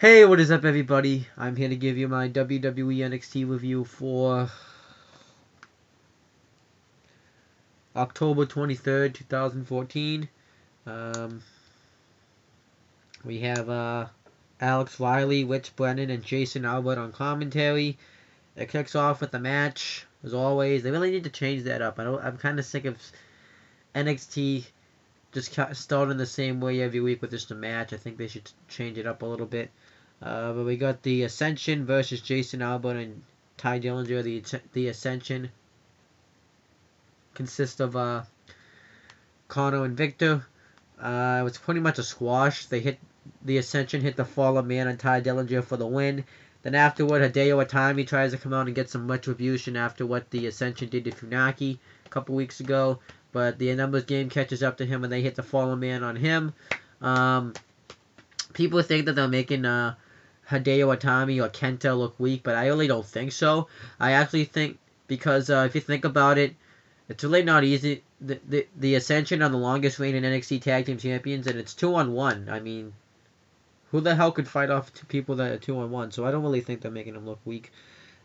Hey, what is up, everybody? I'm here to give you my WWE NXT review for October 23rd, 2014. Um, we have Alex Riley, Rich Brennan, and Jason Albert on commentary. It kicks off with the match, as always. They really need to change that up. I'm kind of sick of NXT just starting the same way every week with just a match. I think they should change it up a little bit. But we got the Ascension versus Jason Albert and Ty Dillinger. The Ascension consists of Connor and Victor. It was pretty much a squash. The Ascension hit the Fallen Man on Ty Dillinger for the win. Then afterward, Hideo Itami tries to come out and get some retribution after what the Ascension did to Funaki a couple weeks ago. But the numbers game catches up to him and they hit the Fallen Man on him. People think that they're making Hideo Itami or Kenta look weak, but I really don't think so. I actually think because if you think about it, it's really not easy. The Ascension are the longest reigning NXT Tag Team Champions, and it's 2-on-1. I mean, who the hell could fight off two people that are 2-on-1? So I don't really think they're making them look weak.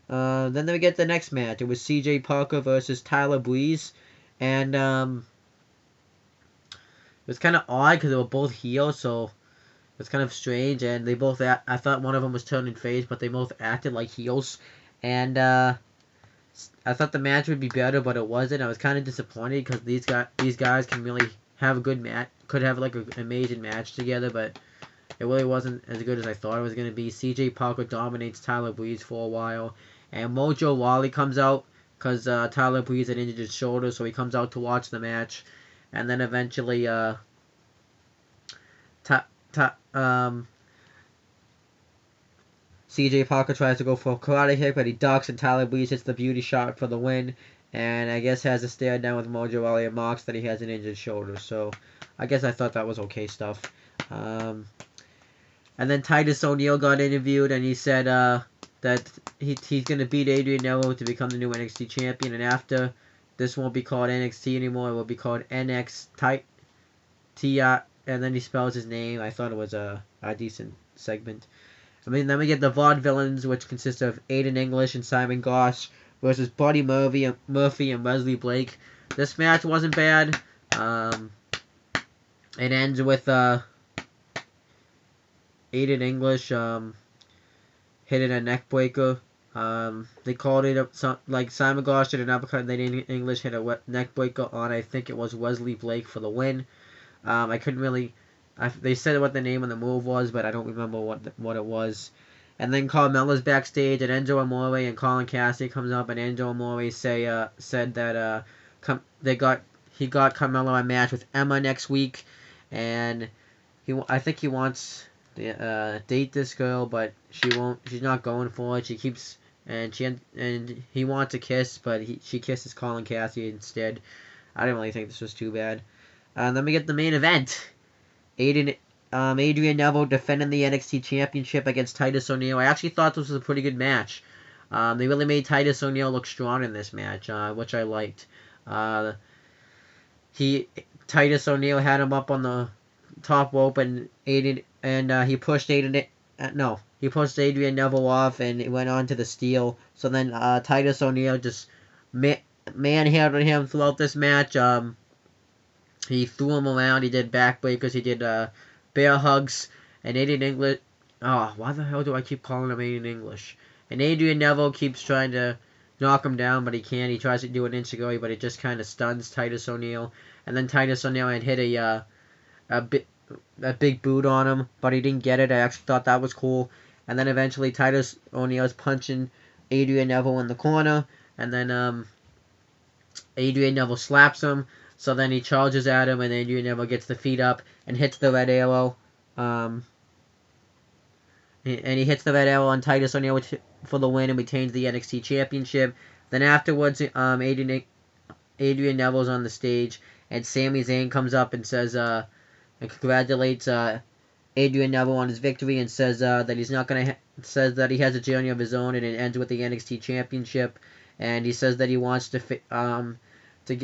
Then we get the next match. It was CJ Parker versus Tyler Breeze, and it was kind of odd because they were both heels, so it was kind of strange. And they both, I thought one of them was turning face, but they both acted like heels. And I thought the match would be better, but it wasn't. I was kind of disappointed because these guys can really have a good match, could have like an amazing match together, but it really wasn't as good as I thought it was going to be. CJ Parker dominates Tyler Breeze for a while, and Mojo Rawley comes out because Tyler Breeze had injured his shoulder, so he comes out to watch the match, and then eventually CJ Parker tries to go for a karate kick, but he ducks, and Tyler Breeze hits the beauty shot for the win. And I guess has a stare down with Mojo Rawley and marks that he has an injured shoulder. So I guess I thought that was okay stuff. And then Titus O'Neil got interviewed, and he said that he's going to beat Adrian Neville to become the new NXT champion. And after, this won't be called NXT anymore. It will be called NXT. And then he spells his name. I thought it was a decent segment. I mean, then we get the Vaudevillains, which consist of Aiden English and Simon Gosh versus Buddy Murphy and Wesley Blake. This match wasn't bad. It ends with Aiden English hitting a neck breaker. They called it like Simon Gosh did an uppercut, and then Aiden English hit a neck breaker on, I think it was Wesley Blake for the win. I couldn't really. They said what the name of the move was, but I don't remember what it was. And then Carmella's backstage, and Enzo Amore and Colin Cassidy comes up, and Enzo Amore said that he got Carmella a match with Emma next week, and I think he wants to date this girl, but she's not going for it. And he wants a kiss, but she kisses Colin Cassidy instead. I didn't really think this was too bad. And then we get the main event. Adrian Neville defending the NXT Championship against Titus O'Neil. I actually thought this was a pretty good match. They really made Titus O'Neil look strong in this match, which I liked. Titus O'Neil had him up on the top rope, and he pushed Adrian Neville off, and it went on to the steel. So then Titus O'Neil just manhandled him throughout this match. He threw him around. He did backbreakers. He did bear hugs. And Aiden English. Oh, why the hell do I keep calling him Aiden English? And Adrian Neville keeps trying to knock him down, but he can't. He tries to do an enzuigiri, but it just kind of stuns Titus O'Neil. And then Titus O'Neil had hit a big boot on him, but he didn't get it. I actually thought that was cool. And then eventually Titus O'Neil is punching Adrian Neville in the corner, and then Adrian Neville slaps him. So then he charges at him, and Adrian Neville gets the feet up and hits the red arrow. And he hits the red arrow on Titus O'Neil for the win and retains the NXT Championship. Then afterwards, Adrian Neville's on the stage, and Sami Zayn comes up and says, and congratulates Adrian Neville on his victory, and says that he's not gonna says that he has a journey of his own, and it ends with the NXT Championship. And he says that he wants to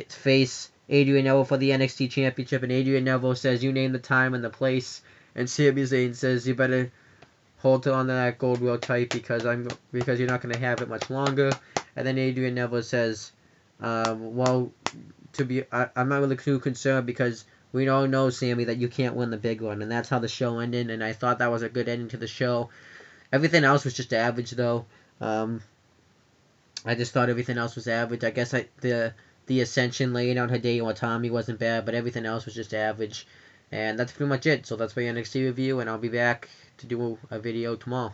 face Adrian Neville for the NXT Championship, and Adrian Neville says, "You name the time and the place," and Sami Zayn says, "You better hold on to that gold real tight because you're not gonna have it much longer. And then Adrian Neville says, well, I'm not really too concerned because we all know, Sammy, that you can't win the big one, and that's how the show ended. And I thought that was a good ending to the show. Everything else was just average, though. I just thought everything else was average. I guess the Ascension laying out Hideo Itami wasn't bad, but everything else was just average. And that's pretty much it. So that's my NXT review, and I'll be back to do a video tomorrow.